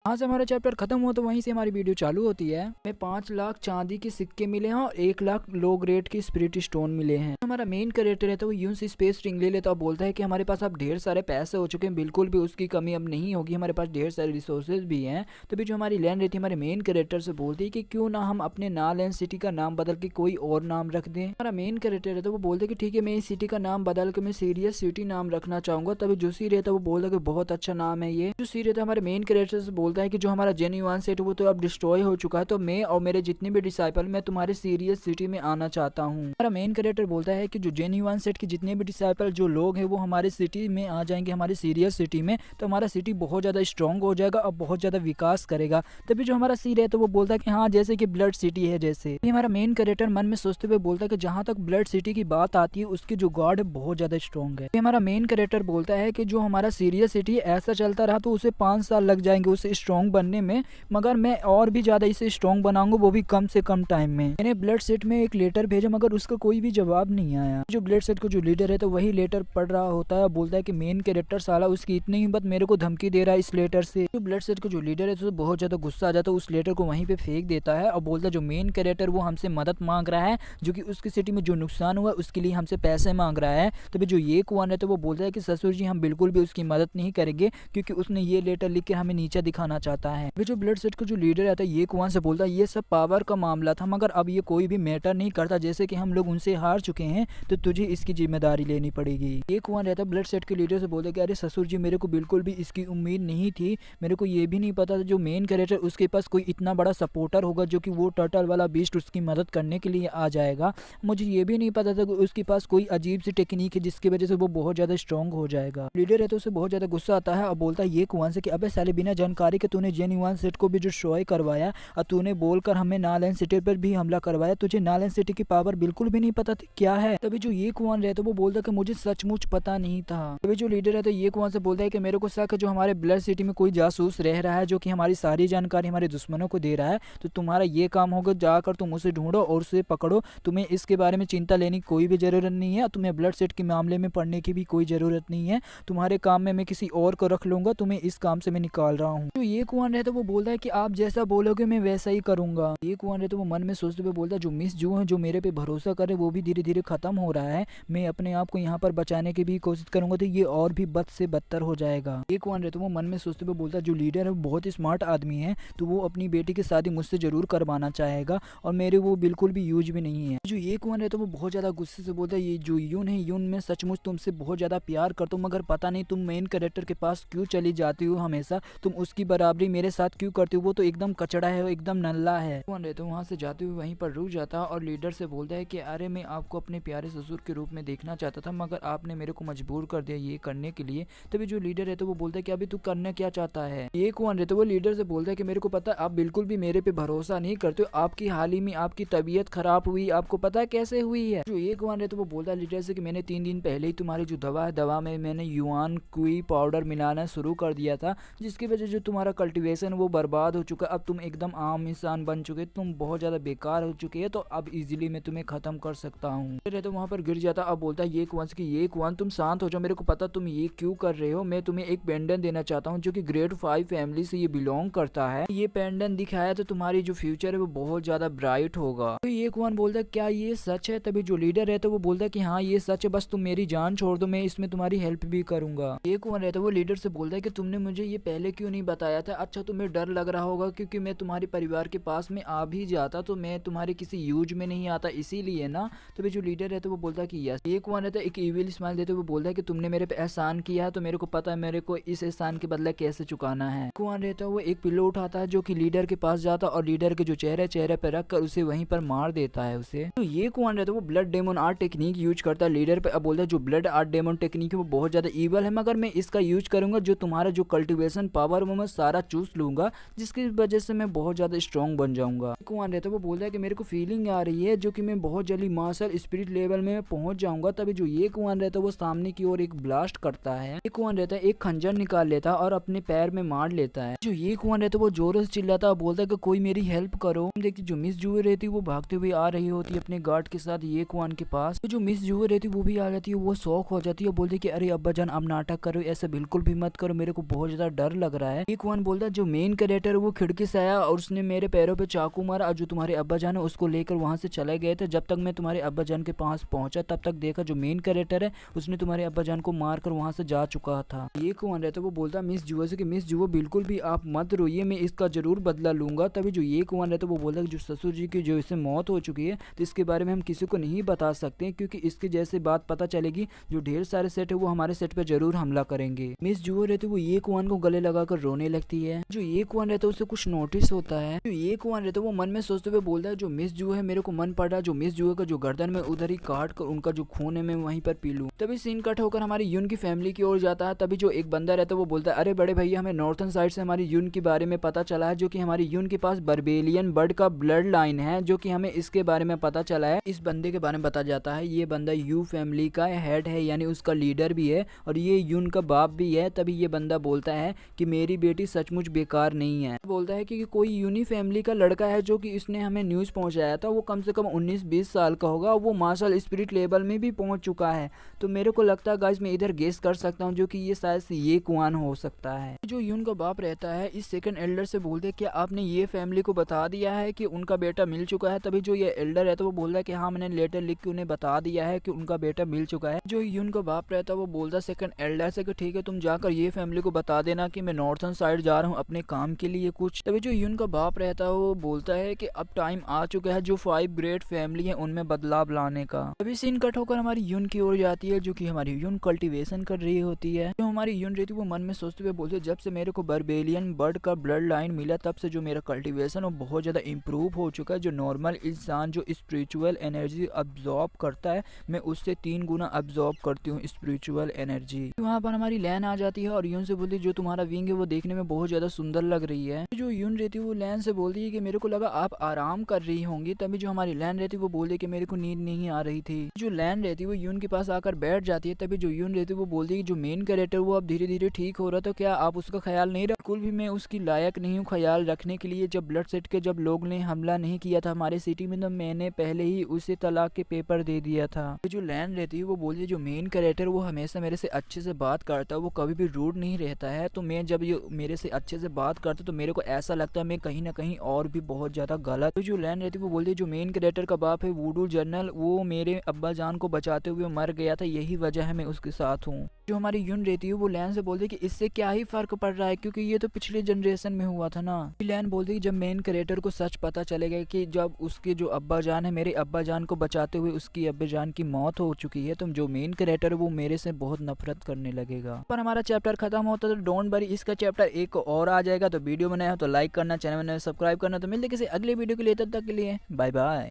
यहाँ से हमारा चैप्टर खत्म हुआ तो वहीं से हमारी वीडियो चालू होती है। हमें 5 लाख चांदी के सिक्के मिले हैं और 1 लाख लो ग्रेड के स्पिरिट स्टोन मिले हैं। हमारा मेन कैरेक्टर है तो वो यूं से स्पेस रिंग ले लेता और बोलता है कि हमारे पास अब ढेर सारे पैसे हो चुके हैं, बिल्कुल भी उसकी कमी अब नहीं होगी, हमारे पास ढेर सारे रिसोर्सेज भी हैं। तभी जो हमारी लैंड रहती है हमारे मेन कैरेक्टर से बोलती है कि क्यों ना हम अपने नालैंड सिटी का नाम बदल के कोई और नाम रख दें। हमारा मेन कैरेक्टर है तो वो बोलते कि ठीक है मैं इस सिटी का नाम बदल के मैं सीरियस सिटी नाम रखना चाहूंगा। तभी जो सी रहता है वो बोलता है कि बहुत अच्छा नाम है ये। जो सी रहता है हमारे मेन कैरेक्टर से बोलता है कि जो हमारा जेन्युइन सेट वो तो अब डिस्ट्रॉय हो चुका है, तो मैं और मेरे जितने भी डिसाइपल मैं तुम्हारे सीरियस सिटी में आना चाहता हूँ। हमारा मेन कैरेक्टर बोलता है कि जो जेन्युइन सेट के जितने भी डिसाइपल जो लोग हैं वो हमारे सिटी में आ जाएंगे, हमारी सीरियस सिटी में, तो हमारा सिटी बहुत ज्यादा स्ट्रॉन्ग हो जाएगा और बहुत ज्यादा विकास करेगा। तभी जो हमारा सी है तो वो बोलता है कि हाँ जैसे कि ब्लड सिटी है जैसे। हमारा मेन कैरेक्टर मन में सोचते हुए बोलता है कि जहां तक ब्लड सिटी की बात आती है उसकी जो गॉड है बहुत ज्यादा स्ट्रॉन्ग है। हमारा मेन कैरेक्टर बोलता है कि जो हमारा सीरियस सिटी ऐसा चलता रहा तो उसे 5 साल लग जाएंगे उसे स्ट्रॉन्ग बनने में, मगर मैं और भी ज्यादा इसे स्ट्रॉन्ग बनाऊंगा वो भी कम से कम टाइम में। मैंने ब्लड सेट में एक लेटर भेजा मगर उसका कोई भी जवाब नहीं आया। जो ब्लड सेट का जो लीडर है तो वही लेटर पढ़ रहा होता है, बोलता है कि मेन कैरेक्टर साला उसकी इतनी हिम्मत मेरे को धमकी दे रहा है इस लेटर से। जो ब्लड सेट का जो लीडर है तो बहुत ज्यादा गुस्सा आ जाता है, उस लेटर को वहीं पे फेंक देता है और बोलता है जो मेन कैरेक्टर वो हमसे मदद मांग रहा है, जो कि उसकी सिटी में जो नुकसान हुआ उसके लिए हमसे पैसे मांग रहा है। तभी जो ये कुआन है तो वो बोलता है कि ससुर जी हम बिल्कुल भी उसकी मदद नहीं करेंगे क्योंकि उसने ये लेटर लिख के हमें नीचा दिखाना चाहता है। जो ब्लड सेट का जो लीडर रहता है ये कुआन से बोलता है ये सब पावर का मामला था मगर अब ये कोई भी मैटर नहीं करता, जैसे कि हम लोग उनसे हार चुके हैं तो तुझे इसकी जिम्मेदारी लेनी पड़ेगी। ये कुआन रहता है ब्लड सेट के लीडर से बोलता है कि अरे ससुर जी मेरे को बिल्कुल भी इसकी उम्मीद नहीं थी, मेरे को ये भी नहीं पता था जो मेन कैरेक्टर उसके पास कोई इतना बड़ा सपोर्टर होगा जो कि वो टर्टल वाला बीस्ट उसकी मदद करने के लिए आ जाएगा। मुझे ये भी नहीं पता था कि उसके पास कोई अजीब सी टेक्निक है जिसकी वजह से वो बहुत ज्यादा स्ट्रॉन्ग हो जाएगा। लीडर है तो उसे बहुत ज्यादा गुस्सा आता है और बोलता है ये कुआन से कि अबे साले बिना जानकारी के तूने जेन्युइन सेट को भी डिस्ट्रॉय करवाया और तूने बोलकर हमें नालैंड सिटी पर भी हमला करवाया, तुझे नालैंड सिटी की पावर बिल्कुल भी नहीं पता थी क्या है। तभी जो ये कुआन रहता है वो बोलता है कि मुझे सचमुच पता नहीं था। तभी जो लीडर है तो ये कुआन से बोलता है कि मेरे को शक है जो हमारे ब्लड सिटी में कोई जासूस रह रहा है जो कि हमारी सारी जानकारी हमारे दुश्मनों को दे रहा है, तो तुम्हारा ये काम होगा जाकर तुम उसे ढूंढो और उसे पकड़ो। तुम्हें इसके बारे में चिंता लेने की कोई भी जरूरत नहीं है, तुम्हें ब्लड सेट के मामले में पढ़ने की भी कोई जरूरत नहीं है, तुम्हारे काम में मैं किसी और को रख लूंगा, तुम्हें इस काम से मैं निकाल रहा हूँ। तो ये कुआन रहता है वो बोलता है कि आप जैसा बोलोगे मैं वैसा ही करूंगा। ये कुआन रहता है वो मन में सोचते हुए बोलता है जो मिस जू है जो मेरे पे भरोसा करे वो भी धीरे धीरे खत्म हो रहा है, मैं अपने आप को यहाँ पर बचाने की भी कोशिश करूंगा तो ये और भी बद से बदतर हो जाएगा। ये कुआन रहता है वो मन में सोचते हुए बोलता है जो लीडर है वो बहुत ही स्मार्ट आदमी है तो वो अपनी बेटी की शादी मुझसे जरूर करवाना चाहेगा और मेरे वो बिल्कुल भी यूज भी नहीं है। जो ये कुआन रहता है वो बहुत ज्यादा गुस्से से बोलता है ये जो यून है यून में सचमुच तुमसे बहुत ज्यादा प्यार करता हूँ मगर पता नहीं तुम मेन कैरेक्टर के पास क्यों चली जाती हो, हमेशा तुम उसकी बराबरी मेरे साथ क्यों करती हो, वो तो एकदम कचड़ा है, वो एकदम नल्ला है। कुआन रहता है वहाँ से जाते हुए वहीं पर रुक जाता है और लीडर से बोलता है कि अरे मैं आपको अपने प्यारे ससुर के रूप में देखना चाहता था मगर आपने मेरे को मजबूर कर दिया ये करने के लिए। तभी जो लीडर है तो वो बोलता है कि अभी तू करना क्या चाहता है। ये कुआन रहता है वो लीडर से बोलता है कि मेरे को पता है आप बिल्कुल भी मेरे पे भरोसा नहीं करते हो, आपकी हाल ही में आपकी तबीयत खराब हुई, आपको पता है कैसे हुई है। जो ये कुआन रहता है वो बोलता है लीडर से कि मैंने 3 दिन पहले ही तुम्हारी जो दवा है दवा में मैंने युआन क्वी पाउडर मिलाना शुरू कर दिया था जिसकी वजह से जो तुम्हारा कल्टीवेशन वो बर्बाद हो चुका, अब तुम एकदम आम इंसान बन चुके, तुम बहुत ज्यादा बेकार हो चुके हैं, तो अब इजीली मैं तुम्हें खत्म कर सकता हूँ। तो वहाँ पर गिर जाता। अब बोलता है ये कुआन कि ये कुआन तुम शांत हो जाओ, मेरे को पता तुम ये क्यों कर रहे हो, मैं तुम्हें एक पेंडेंट देना चाहता हूँ जो कि ग्रेड 5 फैमिली से ये बिलोंग करता है, ये पेंडेंट दिखाया तो तुम्हारी जो फ्यूचर है वो बहुत ज्यादा ब्राइट होगा। तो ये कुआन बोलता है क्या ये सच है। तभी जो लीडर है तो वो बोलता है कि हाँ ये सच है, बस तुम मेरी जान छोड़ दो, मैं इसमें तुम्हारी हेल्प भी करूंगा। ये कुआन रहता है वो लीडर से बोलता है कि तुमने मुझे ये पहले क्यों नहीं बताया था, अच्छा तुम्हें डर लग रहा होगा क्योंकि मैं तुम्हारे परिवार के पास में आ भी जाता तो मैं तुम्हारे किसी यूज में नहीं आता इसीलिए ना। तो जो लीडर है तो वो बोलता है कि यस। ये कुआन रहता है एक इविल स्माइल देते वो बोलता है कि तुमने मेरे पे एहसान किया है तो मेरे को पता है मेरे को इस एहसान के बदला कैसे चुकाना है। कुआन रहता है वो एक पिल्लो उठाता है जो कि लीडर के पास जाता और लीडर के जो चेहरे पे रख कर उसे वहीं पर मार देता है उसे। तो ये कुआन रहता है वो blood demon art technique use करता है लीडर पे। अब बोलता है जो ब्लड आर्ट डेमन टेक्निक है वो बहुत ज्यादा ईवल है मगर मैं इसका यूज करूंगा जो तुम्हारा जो कल्टीवेशन पावर वो मैं सारा चूस लूंगा जिसकी वजह से मैं बहुत ज्यादा स्ट्रॉन्ग बन जाऊंगा। कुआन रहता है वो बोलता है कि मेरे को फीलिंग आ रही है जो कि मैं बहुत जल्दी मार्शल स्पिरिट लेवल में पहुंच जाऊंगा। तभी जो ये कुआन रहता है वो सामने की ओर एक ब्लास्ट करता है। ये कुआन रहता है एक खंजर निकाल लेता है और अपने पैर में मार लेता है। जो ये कुआन रहता है वो जोरों से चिल्लाता है, बोलता है कि कोई मेरी हेल्प करो। देखिए जो मिस जूए रहती है वो भागते हुए आ रही होती है अपने गार्ड के साथ ये कुआन के पास। तो जो मिस जूए रहती है वो भी आ जाती है, वो शौक हो जाती है, बोलती है कि अरे अब्बा जान अब नाटक करो, ऐसा बिल्कुल भी मत करो, मेरे को बहुत ज्यादा डर लग रहा है। ये कुआन वन बोलता है जो मेन कैरेक्टर वो खिड़की से आया और उसने मेरे पैरों पे चाकू मारा और जो तुम्हारे अब्बा जान है उसको लेकर वहां से चले गए थे। जब तक मैं तुम्हारे अब्बा जान के पास पहुंचा तब तक देखा जो मेन कैरेक्टर है उसने तुम्हारे अब्बा जान को मार कर वहां से जा चुका था। ये कौन रहता है वो बोलता है मिस जुआ से कि मिस जुआ बिल्कुल भी आप मत रोइए, मैं इसका जरूर बदला लूंगा। तभी जो ये कौन रहता है वो बोलता है जो ससुर जी की जो इससे मौत हो चुकी है तो इसके बारे में हम किसी को नहीं बता सकते क्योंकि इसके जैसे बात पता चलेगी जो ढेर सारे सेट है वो हमारे सेट पे जरूर हमला करेंगे। मिस जुआ रहती है वो ये कुआन को गले लगाकर रोने लगती है। जो ये कुआन रहता है उसे कुछ नोटिस होता है। जो ये कुआन रहता है वो मन में सोचते हुए बोलता है जो मिस जुआ है मेरे को मन पड़ रहा है जो मिस जुआ का जो गर्दन में उधर ही काट कर उनका जो खून है मैं वहीं पर पी लूं। तभी सीन कट होकर हमारी यून की फैमिली की ओर जाता है। तभी जो एक बंदा रहता है वो बोलता है अरे बड़े भैया हमें नॉर्थन साइड से हमारी यून के बारे में पता चला है जो कि हमारी यून के पास बर्बेलियन बर्ड का ब्लड लाइन है जो कि हमें इसके बारे में पता चला है। इस बंदे के बारे में पता जाता है ये बंदा यू फैमिली का हेड है यानी उसका लीडर भी है और ये यून का बाप भी है। तभी ये बंदा बोलता है कि मेरी बेटी सचमुच बेकार नहीं है। बोलता है कि कोई यूनी फैमिली का लड़का है जो कि इसने हमें न्यूज़ पहुंचाया था वो कम से कम 19-20 साल का होगा, वो मार्शल स्पिरिट लेवल में भी पहुंच चुका है। तो मेरे को लगता है गाइस मैं इधर गेस कर सकता हूं जो कि ये शायद से ये कुआन हो सकता है। जो यून का बाप रहता है इस सेकंड एल्डर से बोलते क्या आपने ये फैमिली को बता दिया है कि उनका बेटा मिल चुका है। तभी जो ये एल्डर रहता है वो बोलता है कि हाँ मैंने लेटर लिख के उन्हें बता दिया है कि उनका बेटा मिल चुका है। जो यून का बाप रहता है वो बोलता सेकंड एल्डर से कि ठीक है तुम जाकर ये फैमिली को बता देना कि मैं नॉर्थन साइड जा रहा हूँ अपने काम के लिए कुछ। तभी जो यून का बाप रहता है वो बोलता है कि अब टाइम आ चुका है जो 5 ग्रेट फैमिली है उनमें बदलाव लाने का। तभी सीन कट होकर हमारी यून की ओर जाती है जो कि हमारी यून कल्टीवेशन कर रही होती है। जो हमारी यून रहती है वो मन में सोचते हुए बोलते जब से मेरे को बर्बेलियन बर्ड का ब्लड लाइन मिला तब से जो मेरा कल्टीवेशन वो बहुत ज्यादा इंप्रूव हो चुका है। जो नॉर्मल इंसान जो स्पिरिचुअल एनर्जी अब्जॉर्ब करता है मैं उससे 3 गुना अब्जॉर्ब करती हूँ स्पिरिचुअल एनर्जी। वहाँ पर हमारी लैन आ जाती है और यून से बोलती है जो तुम्हारा विंग है वो देखने में बहुत ज्यादा सुंदर लग रही है। जो यून रहती है वो लैन से बोलती है कि मेरे को लगा आप आराम कर रही होंगी। तभी जो हमारी लैन रहती है वो बोलती है कि मेरे को नींद नहीं आ रही थी। जो लैन रहती है वो यून के पास आकर बैठ जाती है। तभी जो यून रहती है वो बोलती है कि जो मेन कैरेक्टर वो अब धीरे धीरे ठीक हो रहा था क्या आप उसका ख्याल नहीं रख बिल्कुल भी मैं उसकी लायक नहीं हूँ ख्याल रखने के लिए। जब ब्लड सेट के जब लोग ने हमला नहीं किया था हमारे सिटी में तो मैंने पहले ही उसे तलाक के पेपर दे दिया था। जो लैन रहती है वो बोलती है जो मेन कैरेक्टर वो हमेशा मेरे से अच्छे से बात करता है वो कभी भी रूड नहीं रहता है। तो मैं जब ये मेरे से अच्छे से बात करता तो मेरे को ऐसा लगता है मैं कहीं ना कहीं और भी बहुत ज्यादा गलत। तो जो लैन रहती है वो बोलती है जो मेन कैरेक्टर का बाप है वुडू जनरल वो मेरे अब्बा जान को बचाते हुए मर गया था यही वजह है मैं उसके साथ हूँ। जो हमारी यून रहती है वो लैन से बोलती है कि इससे क्या ही फर्क पड़ रहा है क्योंकि ये तो पिछले जनरेशन में हुआ था ना। लैन बोलती है कि जब मेन कैरेक्टर को सच पता चलेगा कि जब उसके जो अब्बा जान है मेरे अब्बा जान को बचाते हुए उसकी अब्बा जान की मौत हो चुकी है तो जो मेन कैरेक्टर है वो मेरे से बहुत नफरत करने लगेगा। पर हमारा चैप्टर खत्म होता तो डोंट वरी इसका चैप्टर एक और आ जाएगा। तो वीडियो बनाया हो तो लाइक करना, चैनल बनाया सब्सक्राइब करना। तो मिलते किसी अगले वीडियो के लिए, तब तक के लिए बाय बाय।